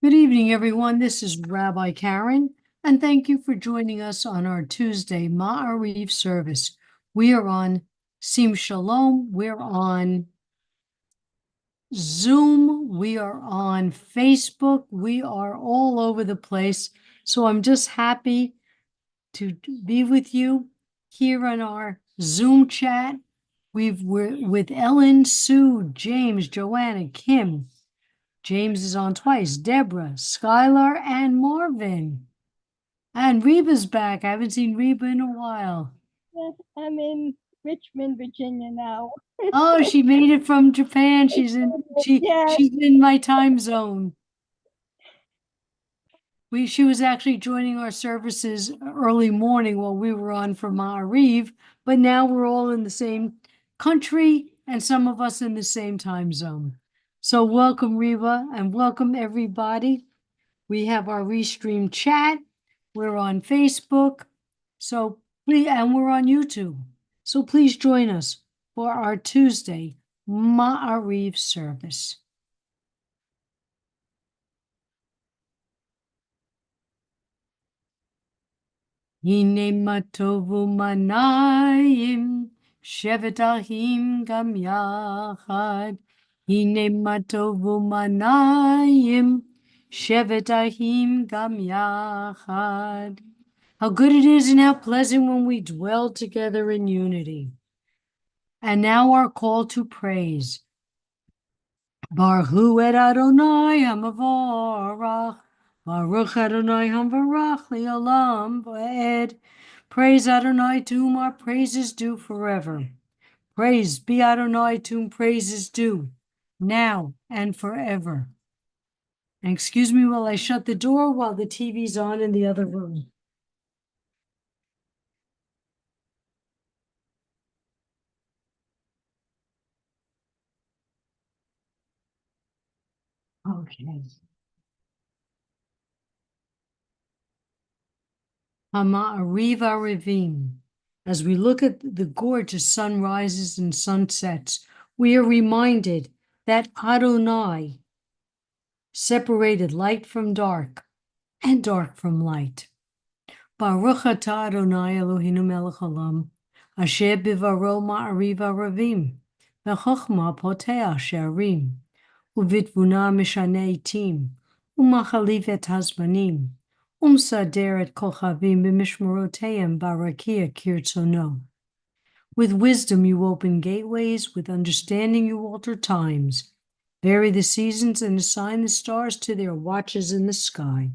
Good evening, everyone. This is Rabbi Karen, and thank you for joining us on our Tuesday Ma'ariv service. We are on Shalom. We're on Zoom. We are on Facebook. We are all over the place. So I'm just happy to be with you here on our Zoom chat. We're with Ellen, Sue, James, Joanna, Kim. James is on twice. Deborah, Skylar, and Marvin. And Reba's back. I haven't seen Reba in a while. I'm in Richmond, Virginia now. Oh, she made it from Japan. She's Yes. in my time zone. She was actually joining our services early morning while we were on for Ma'ariv, but now we're all in the same country and some of us in the same time zone. So welcome, Reba, and welcome everybody. We have our Restream chat. We're on Facebook. So please, and we're on YouTube. So please join us for our Tuesday Ma'ariv service. Hine matovu manayim shevet ahim gam yachad. Hine matovu manayim shevet ahim gam yachad. How good it is and how pleasant when we dwell together in unity. And now our call to praise. Baruch hu et Adonai hamavorach. Baruch Adonai hamvarach li'olam v'ed. Praise Adonai to whom our praise is due forever. Praise be Adonai to whom praise is due, now and forever. And excuse me while I shut the door while the TV's on in the other room. Okay. Ha'ma'ariv arivim. As we look at the gorgeous sunrises and sunsets, we are reminded that Adonai separated light from dark and dark from light. Baruch atah Adonai Eloheinu melech haolam, asher bivaro ma'ariv aravim, v'chochma poteach she'arim, uvitvuna mishane itim, umachalif et hazmanim, umsader et kochavim b'mishmoroteim barakia kirtzono. With wisdom you open gateways, with understanding you alter times, vary the seasons and assign the stars to their watches in the sky.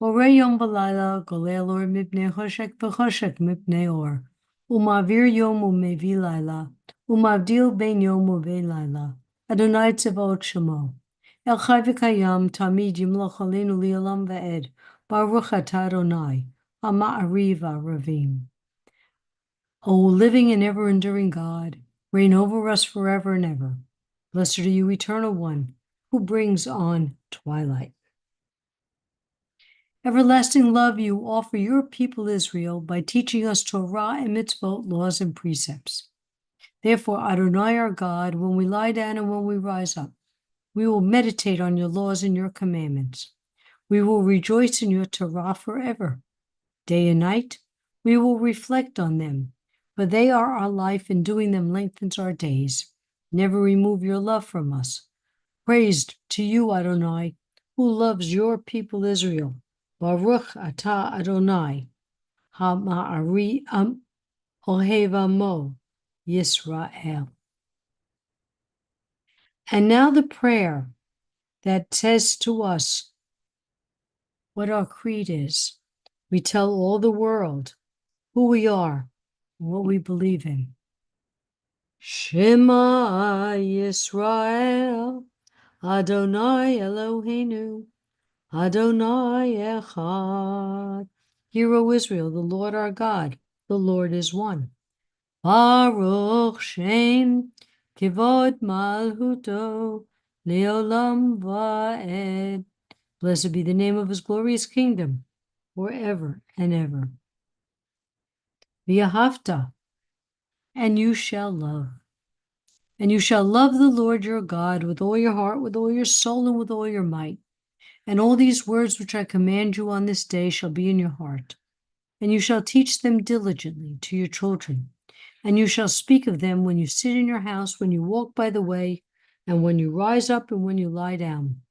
Borei yom v'layla, golel or mipnei choshek v'choshek mipnei or, umavir yom umevi layla, umavdil ben yom uvein layla, Adonai tzevot shemo. El chai v'kayam tamid yimloch aleinu li'olam v'ed, Baruch atah Adonai, ha'ma'ariv aravim. O living and ever-enduring God, reign over us forever and ever. Blessed are you, Eternal One, who brings on twilight. Everlasting love you offer your people Israel by teaching us Torah and mitzvot, laws and precepts. Therefore, Adonai our God, when we lie down and when we rise up, we will meditate on your laws and your commandments. We will rejoice in your Torah forever. Day and night, we will reflect on them, for they are our life, and doing them lengthens our days. Never remove your love from us. Praised to you, Adonai, who loves your people Israel. Baruch atah Adonai, ha'ma'ari ohev amo Yisrael. And now the prayer that says to us what our creed is. We tell all the world who we are and what we believe in. Shema Yisrael, Adonai Eloheinu, Adonai Echad. Hear, O Israel, the Lord our God, the Lord is one. Baruch Shem Kivod Malhuto Leolam Va'ed. Blessed be the name of his glorious kingdom, forever and ever. V'ahavta, and you shall love. And you shall love the Lord your God with all your heart, with all your soul, and with all your might. And all these words which I command you on this day shall be in your heart. And you shall teach them diligently to your children. And you shall speak of them when you sit in your house, when you walk by the way, and when you rise up, and when you lie down.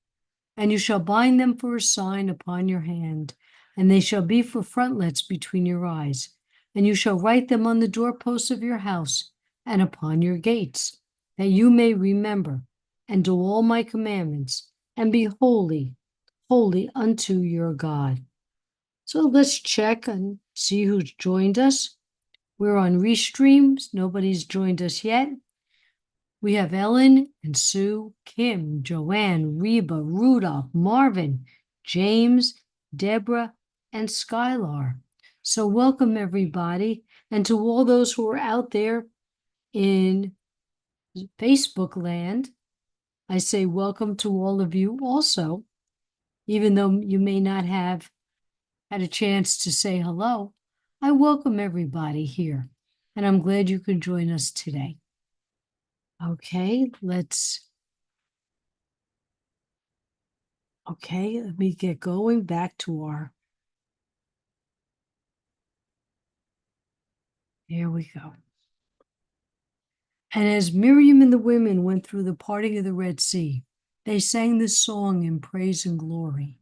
And you shall bind them for a sign upon your hand, and they shall be for frontlets between your eyes. And you shall write them on the doorposts of your house and upon your gates, that you may remember and do all my commandments, and be holy, holy unto your God. So let's check and see who's joined us. We're on Restreams. Nobody's joined us yet. We have Ellen and Sue, Kim, Joanne, Reba, Rudolph, Marvin, James, Deborah, and Skylar. So welcome everybody. And to all those who are out there in Facebook land, I say welcome to all of you also, even though you may not have had a chance to say hello. I welcome everybody here, and I'm glad you could join us today. Okay, let me get going back to here we go. And as Miriam and the women went through the parting of the Red Sea, they sang this song in praise and glory.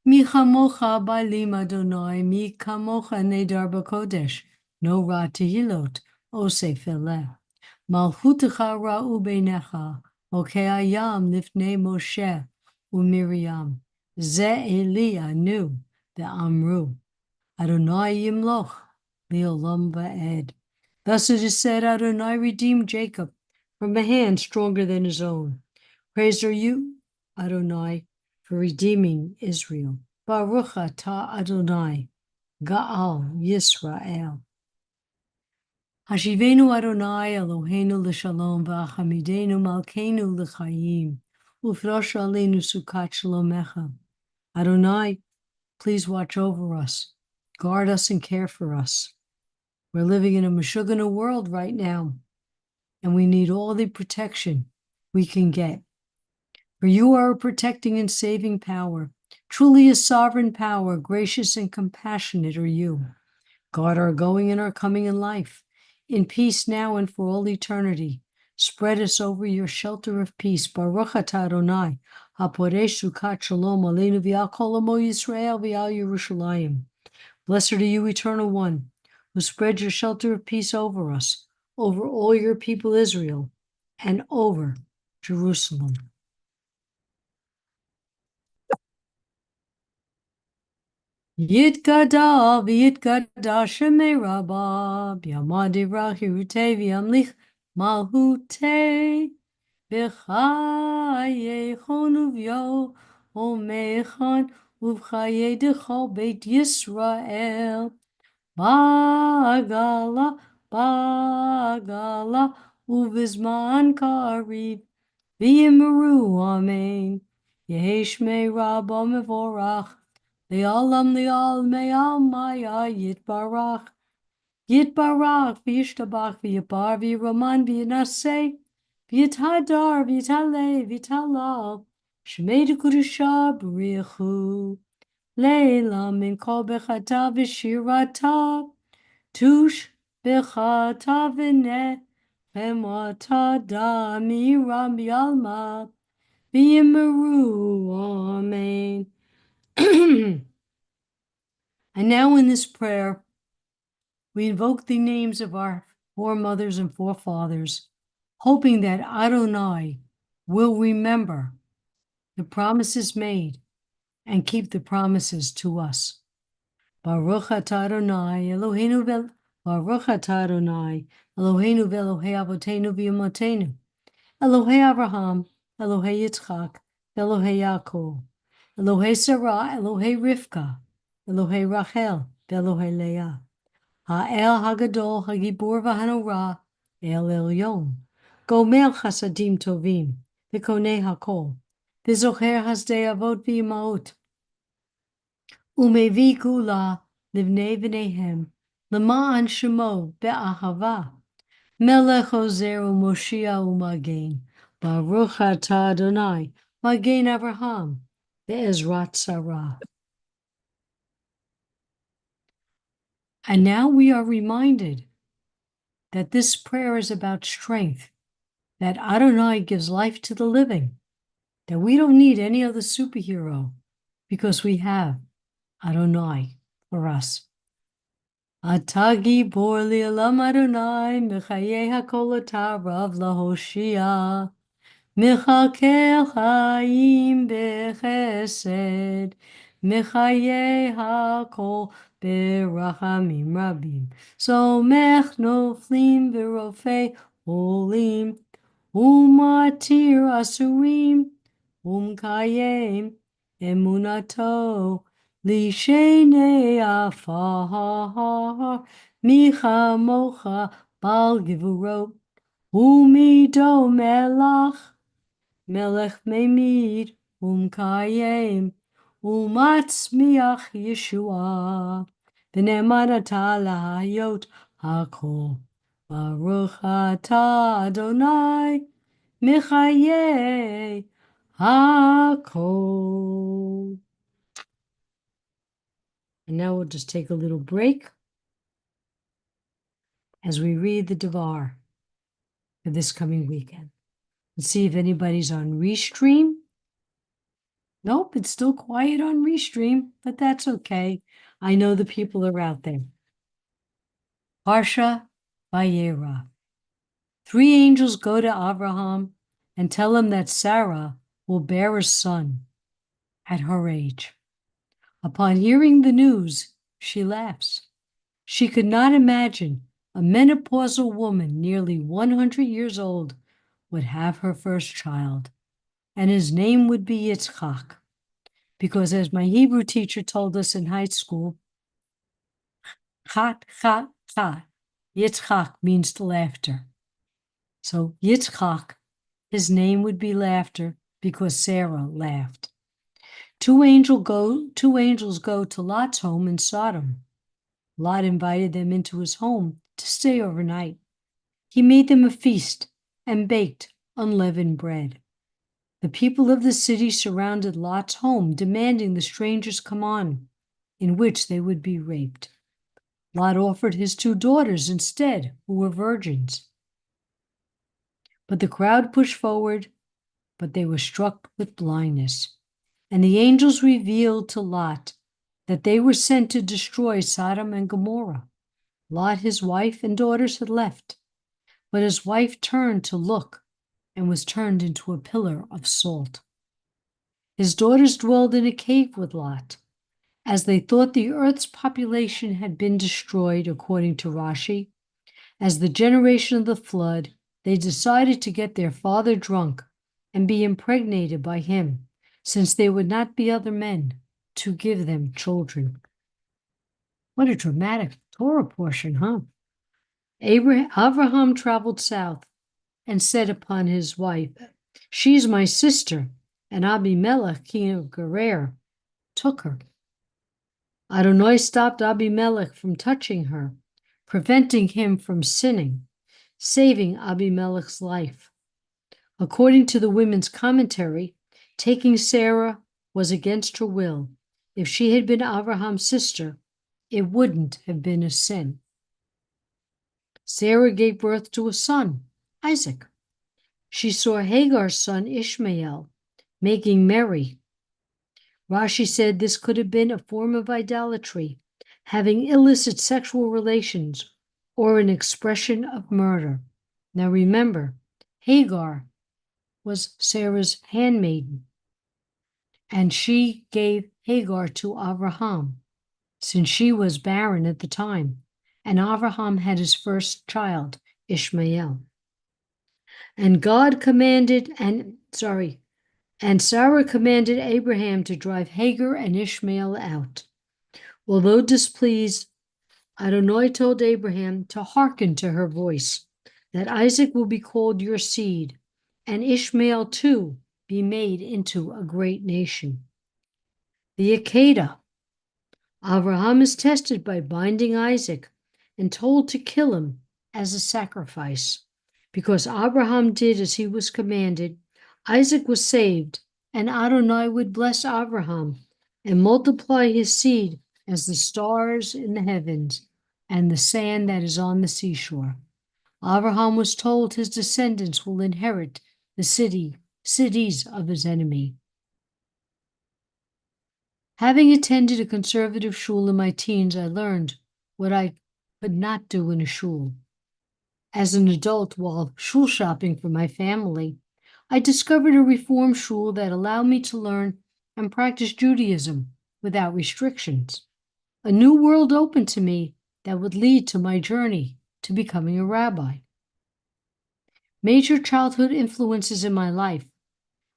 Mi chamocha ba'lim Adonai, mi kamocha nedar b'kodesh, no ra tehilot, osef eleh. Malchutecha ra'u beinecha, okei ayam lifnei Moshe u'Miriam. Ze Eli anu ve'amru, Adonai yimloch le'olam va'ed. Thus it is said, Adonai redeemed Jacob from a hand stronger than his own. Praised are you, Adonai, for redeeming Israel. Baruch atah Adonai, Ga'al Yisrael. Hashivenu Adonai Eloheinu l'shalom v'achamidenu malkeinu l'chayim ufrosh aleinu sukat shalomecha. Adonai, please watch over us, guard us and care for us. We're living in a Meshugana world right now, and we need all the protection we can get. For you are a protecting and saving power, truly a sovereign power, gracious and compassionate are you. Guard our going and our coming in life, in peace now and for all eternity. Spread us over your shelter of peace. Baruch atah Adonai, haporesh sukat shalom aleinu v'al kol amo Yisrael v'al Yerushalayim. Blessed are you, Eternal One, who spread your shelter of peace over us, over all your people Israel, and over Jerusalem. Yitkada v'yitkada shemei rabba b'yamadi rahirute v'yamlich malhute v'chayei chonuvyo omechan uvchayei dechol beit Yisrael bagala bagala uvizman karib v'yimeru amen yeheshmei rabba mevorach Le'olam me'al maya yitbarach v'yishtabach v'yipar v'yiroman v'yinaseh v'yithadar v'yitale v'yitalal shmei d'kudusha b'richu le'la min kol bechata v'shirata tush bechata v'neh v'mata da miram v'yalma v'yimeru amen. And now in this prayer, we invoke the names of our foremothers and forefathers, hoping that Adonai will remember the promises made and keep the promises to us. Baruch atah Adonai Eloheinu Baruch atah Adonai Eloheinu ve'Elohei avotenu v'imotenu, Elohei Abraham, Elohei Yitzchak, Elohei Yaakov, Elohei Sarah, Elohei Rivka, Elohei Rachel, Elohei Leah, Ha'el Hagadol, Hagibur v'Hanorah, El Elyon, Gomel Chasadim Tovim, V'Konei Hakol, V'Zocher Hasdei Avot V'Imaot, Umevi Gula Livnei V'Nehem, L'Ma'an Shemo Be'ahava, Melech Ozer u'Moshia u'Magen. Baruch atah Adonai, Magen Avraham, Be'ezrat Sarah. And now we are reminded that this prayer is about strength, that Adonai gives life to the living, that we don't need any other superhero because we have Adonai for us. Ata gibor li'olam Adonai, Mechayeh hakol rav lahoshia. Mechakel Chaim bechesed, Mechaye hakol berachamim rabim. Somech noflim v'rofei olim, Umatir asurim, Umkayem emunato, Lishenei afar, Micha mocha bal givurot, Umido melach, Melech Memid, Kayem, Matzmiach Yeshua, V'ne'emanata lahayot hakol. Baruch atah Adonai, Mechayeh hakol. And now we'll just take a little break as we read the Devar for this coming weekend. Let's see if anybody's on Restream. Nope, it's still quiet on Restream, but that's okay. I know the people are out there. Parsha Vayera. 3 angels go to Abraham and tell him that Sarah will bear a son at her age. Upon hearing the news, she laughs. She could not imagine a menopausal woman nearly 100 years old would have her first child, and his name would be Yitzchak. Because as my Hebrew teacher told us in high school, Chat, chat, chat, Yitzchak means laughter. So Yitzchak, his name would be laughter because Sarah laughed. 2 angels go to Lot's home in Sodom. Lot invited them into his home to stay overnight. He made them a feast and baked unleavened bread. The people of the city surrounded Lot's home, demanding the strangers come on, in which they would be raped. Lot offered his 2 daughters instead, who were virgins. But the crowd pushed forward, but they were struck with blindness. And the angels revealed to Lot that they were sent to destroy Sodom and Gomorrah. Lot, his wife, and daughters had left, but his wife turned to look and was turned into a pillar of salt. His daughters dwelled in a cave with Lot. As they thought the earth's population had been destroyed, according to Rashi, as the generation of the flood, they decided to get their father drunk and be impregnated by him, since there would not be other men to give them children. What a dramatic Torah portion, huh? Abraham traveled south and said upon his wife, "She's my sister," and Abimelech, king of Gerar, took her. Adonai stopped Abimelech from touching her, preventing him from sinning, saving Abimelech's life. According to the women's commentary, taking Sarah was against her will. If she had been Abraham's sister, it wouldn't have been a sin. Sarah gave birth to a son, Isaac. She saw Hagar's son, Ishmael, making merry. Rashi said this could have been a form of idolatry, having illicit sexual relations, or an expression of murder. Now remember, Hagar was Sarah's handmaiden, and she gave Hagar to Abraham, since she was barren at the time, and Abraham had his first child, Ishmael. And Sarah commanded Abraham to drive Hagar and Ishmael out. Although displeased, Adonai told Abraham to hearken to her voice, that Isaac will be called your seed, and Ishmael too be made into a great nation. The Akedah. Abraham is tested by binding Isaac and told to kill him as a sacrifice. Because Abraham did as he was commanded, Isaac was saved, and Adonai would bless Abraham and multiply his seed as the stars in the heavens and the sand that is on the seashore. Abraham was told his descendants will inherit the cities of his enemy. Having attended a conservative shul in my teens, I learned what I could not do in a shul. As an adult, while shul shopping for my family, I discovered a reform shul that allowed me to learn and practice Judaism without restrictions. A new world opened to me that would lead to my journey to becoming a rabbi. Major childhood influences in my life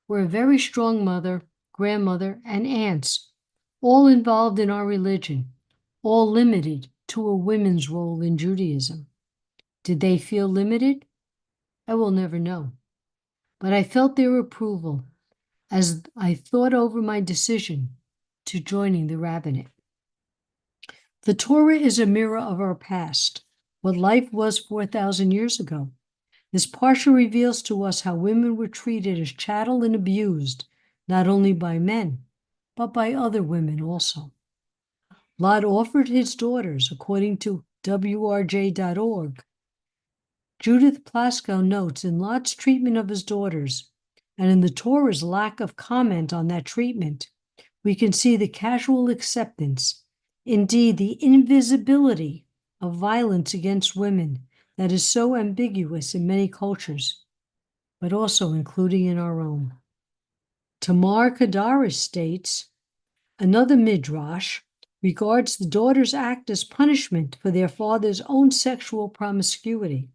were a very strong mother, grandmother, and aunts, all involved in our religion, all limited to a women's role in Judaism. Did they feel limited? I will never know. But I felt their approval as I thought over my decision to joining the rabbinate. The Torah is a mirror of our past, what life was 4,000 years ago. This parsha reveals to us how women were treated as chattel and abused, not only by men, but by other women also. Lot offered his daughters, according to WRJ.org. Judith Plaskow notes in Lot's treatment of his daughters, and in the Torah's lack of comment on that treatment, we can see the casual acceptance, indeed the invisibility of violence against women that is so ambiguous in many cultures, but also including in our own. Tamar Kadarish states, another midrash regards the daughter's act as punishment for their father's own sexual promiscuity.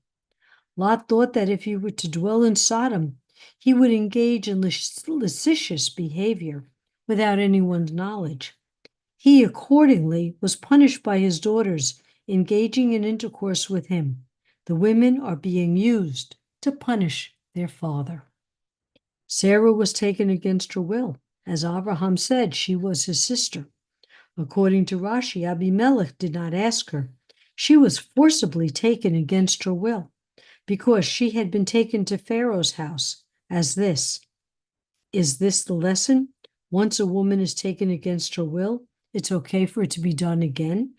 Lot thought that if he were to dwell in Sodom, he would engage in lascivious behavior without anyone's knowledge. He accordingly was punished by his daughters engaging in intercourse with him. The women are being used to punish their father. Sarah was taken against her will. As Abraham said, she was his sister. According to Rashi, Abimelech did not ask her. She was forcibly taken against her will, because she had been taken to Pharaoh's house as this. Is this the lesson? Once a woman is taken against her will, it's okay for it to be done again?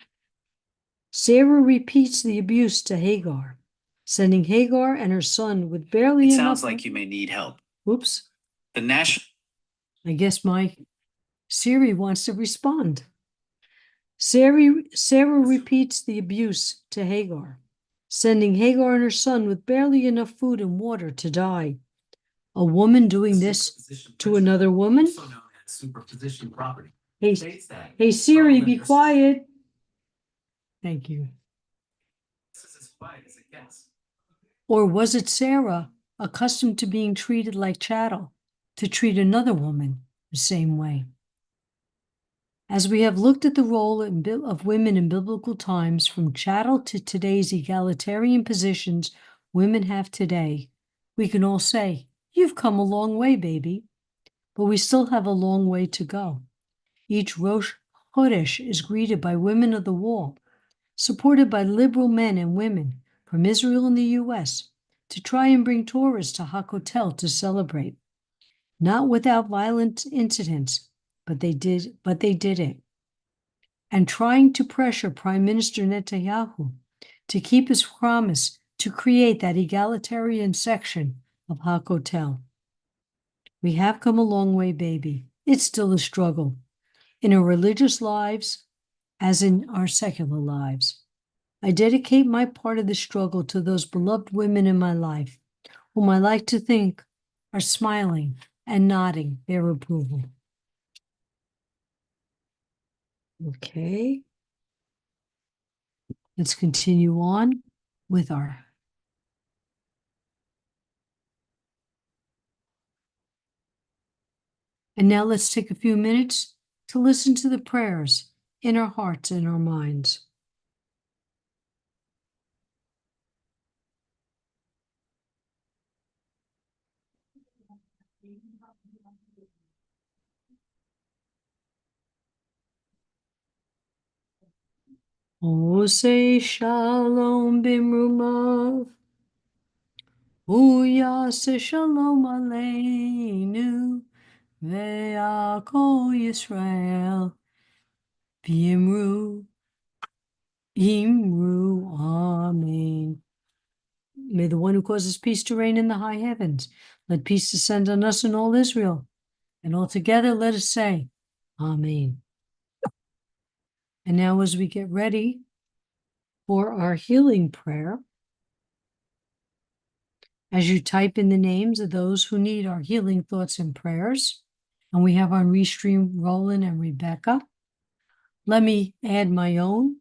Sarah repeats the abuse to Hagar, sending Hagar and her son with barely enough. It sounds like you may need help. Oops. I guess my Siri wants to respond. Sarah repeats the abuse to Hagar, sending Hagar and her son with barely enough food and water to die. A woman doing this to another woman? Also known as superposition property. Hey Siri, be quiet. Thank you. This is as quiet as it gets. Or was it Sarah, accustomed to being treated like chattel, to treat another woman the same way? As we have looked at the role of women in biblical times, from chattel to today's egalitarian positions women have today, we can all say, you've come a long way, baby. But we still have a long way to go. Each Rosh Chodesh is greeted by women of the wall, supported by liberal men and women from Israel and the U.S., to try and bring Torahs to Hakotel to celebrate. Not without violent incidents, but they did it. And trying to pressure Prime Minister Netanyahu to keep his promise to create that egalitarian section of Hakotel. We have come a long way, baby. It's still a struggle in our religious lives as in our secular lives. I dedicate my part of the struggle to those beloved women in my life, whom I like to think are smiling and nodding their approval. Okay. Let's continue on with our. And now let's take a few minutes to listen to the prayers in our hearts and our minds. Osei Shalom Bimrumav. Uyase Shalom Aleinu. Ve'akol Yisrael. Bimru. Imru. Amen. May the one who causes peace to reign in the high heavens, let peace descend on us and all Israel. And all together let us say, Amen. And now as we get ready for our healing prayer, as you type in the names of those who need our healing thoughts and prayers, and we have on Restream Roland and Rebecca, let me add my own.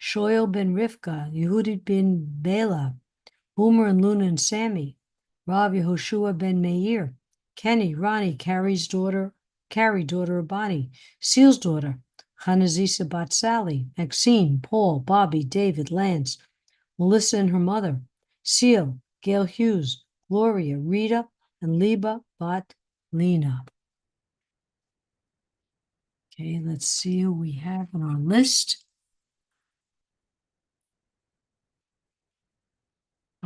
Shoel ben Rivka, Yehudit ben Bela, Boomer and Luna and Sammy, Rav Yehoshua ben Meir, Kenny, Ronnie, Carrie's daughter, Carrie, daughter of Bonnie, Seal's daughter, Hanazisa bat Sally, Maxine, Paul, Bobby, David, Lance, Melissa and her mother, Seal, Gail Hughes, Gloria, Rita, and Liba bat Lena. Okay, let's see who we have on our list.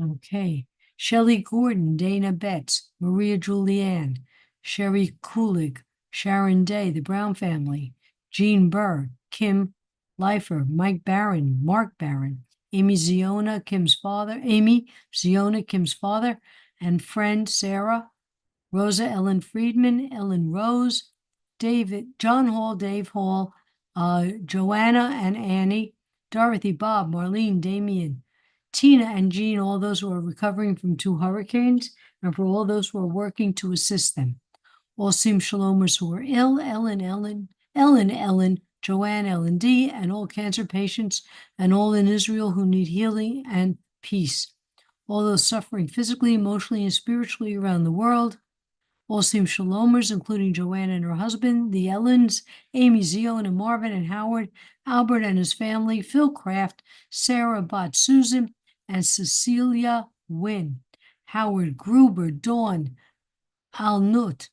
Okay, Shelley Gordon, Dana Betts, Maria Julianne, Sherry Kulig, Sharon Day, the Brown family, Jean Burr, Kim Leifer, Mike Barron, Mark Barron, Amy Ziona, Kim's father, and friend Sarah, Rosa Ellen Friedman, Ellen Rose, John Hall, Dave Hall, Joanna and Annie, Dorothy, Bob, Marlene, Damien, Tina and Jean, all those who are recovering from 2 hurricanes, and for all those who are working to assist them. All Sim Shalomers who are ill, Ellen, Joanne, Ellen D., and all cancer patients, and all in Israel who need healing and peace. All those suffering physically, emotionally, and spiritually around the world. All Sim Shalomers, including Joanne and her husband, the Ellens, Amy, Zion, and Marvin and Howard, Albert and his family, Phil Kraft, Sarah Bott Susan, and Cecilia Wynn, Howard Gruber, Dawn, Alnut,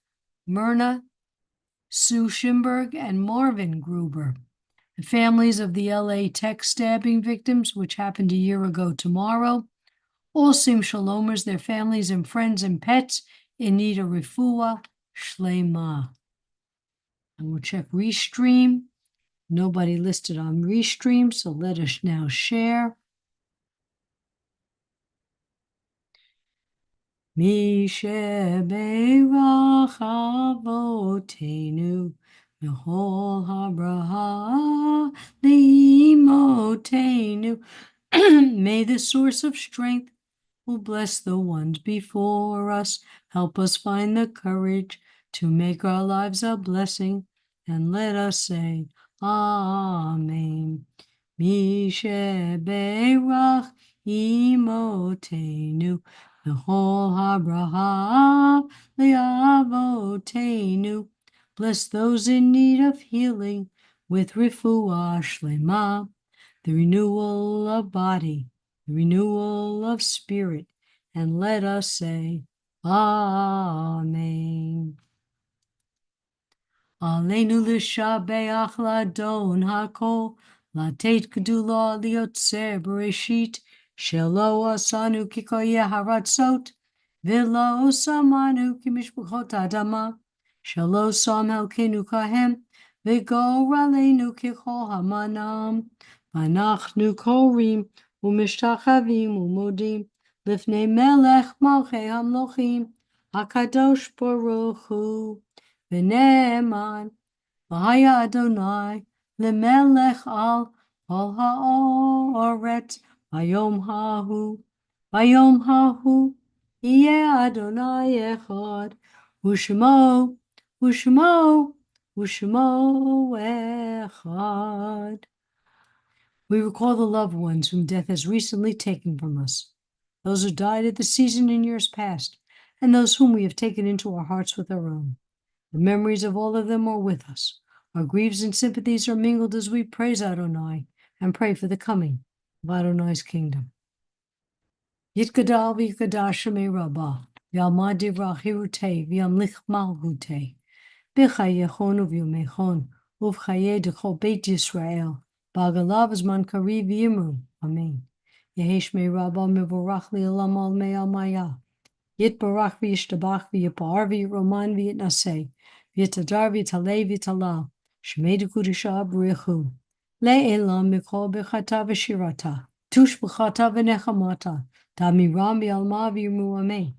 Myrna, Sue Schimberg, and Marvin Gruber. The families of the LA Tech stabbing victims, which happened a year ago tomorrow. All Sim Shalomers, their families and friends and pets in need of refuah shlema. And we'll check Restream. Nobody listed on Restream, so let us now share. Misheberach avotenu mehol habraha limotenu. May the source of strength who bless the ones before us, help us find the courage to make our lives a blessing, and let us say, Amen. Misheberach imotenu v'chol habraha le'avotenu. Bless those in need of healing with refuah shlema, the renewal of body, the renewal of spirit, and let us say, Amen. Aleinu l'shabeach l'adon hakol, latet gedula liotzer bereshit, shelo asanu kikoye haratzot, v'lo samanu kimishpuchot adama, shelo sam helkenu kahem, v'gor aleinu kichol hamanam, v'anachnu korim, u'mishtachavim u'modim, lifnei melech malchei hamlochim, hakadosh baruch hu. V'ne'eman, v'haya Adonai, lemelech al kol ha'oretz, v'yom hahu, yeh Adonai echad, u'shmo echad. We recall the loved ones whom death has recently taken from us, those who died at the season in years past, and those whom we have taken into our hearts with our own. The memories of all of them are with us. Our griefs and sympathies are mingled as we praise Adonai and pray for the coming of Adonai's kingdom. Yitkadal v'yikadash shemei rabbah, v'yalmad divrach hirutei, v'yamlich malhutei, b'chayechon uv'yomechon, uv'chaye d'chol beit Yisrael, Bagalav Zman Kariv Yimru. Amen. Yehi Shmei Rabba Mevorach Li'olam Almei Almaya. Yitbarach v'yishtabach v'yipar v'yiroman v'yitnaseh v'yitadar v'yitaleh v'yitalal shmei dekudisha b'richu le'elam mikol b'chata v'shirata tush b'chata v'nechamata ta'miram v'yalma v'yimu amen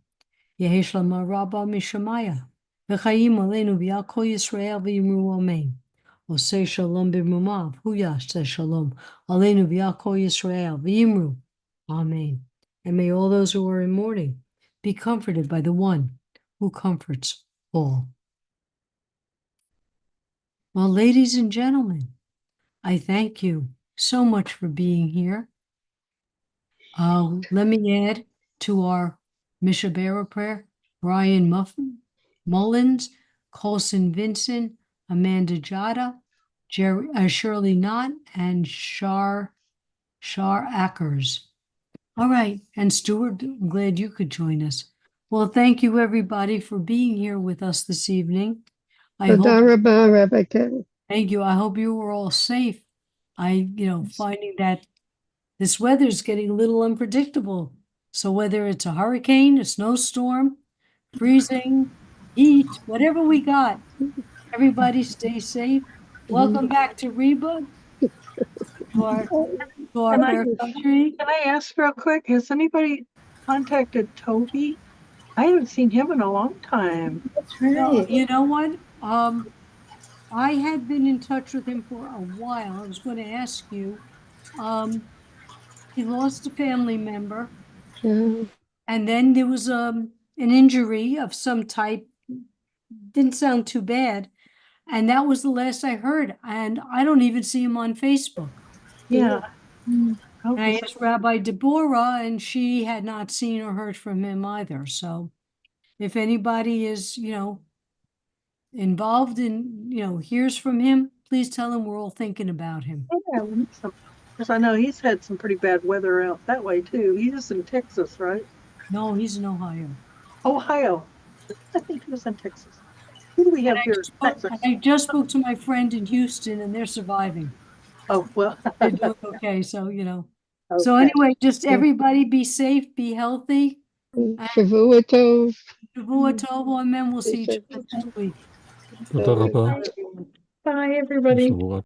yehesh lama rabba mishamaya v'chayim aleinu v'yal kol Yisrael v'yimu amen oseh shalom b'mumav huyash seh shalom aleinu v'yal kol Yisrael v'yimu amen. And may all those who are in mourning be comforted by the one who comforts all. Well, ladies and gentlemen, I thank you so much for being here. Let me add to our Mishabera prayer, Brian Mullins, Colson Vincent, Amanda Jada, Shirley Knott, and Shar Ackers. All right, and Stuart, I'm glad you could join us. Well, thank you everybody for being here with us this evening. Thank you. I hope you were all safe. Finding that this weather is getting a little unpredictable. So whether it's a hurricane, a snowstorm, freezing, heat, whatever we got, everybody stay safe. Welcome back to Reba, to our fair country. Can I ask real quick, has anybody contacted Toby? I haven't seen him in a long time. That's right. No, you know what? I had been in touch with him for a while. I was going to ask you. He lost a family member, and then there was an injury of some type. Didn't sound too bad, and that was the last I heard. And I don't even see him on Facebook. Yeah. And I asked Rabbi Deborah, and she had not seen or heard from him either. So, if anybody is, involved in, hears from him, please tell him we're all thinking about him. Yeah, because I know he's had some pretty bad weather out that way too. He's in Texas, right? No, he's in Ohio. Ohio. I think he was in Texas. Who do we have here? Texas. I just spoke to my friend in Houston, and they're surviving. Oh, well. They're doing okay, so, So anyway, just everybody be safe, be healthy. Shavua Tov. Shavua Tov, and then we'll see each other next week. Bye, everybody.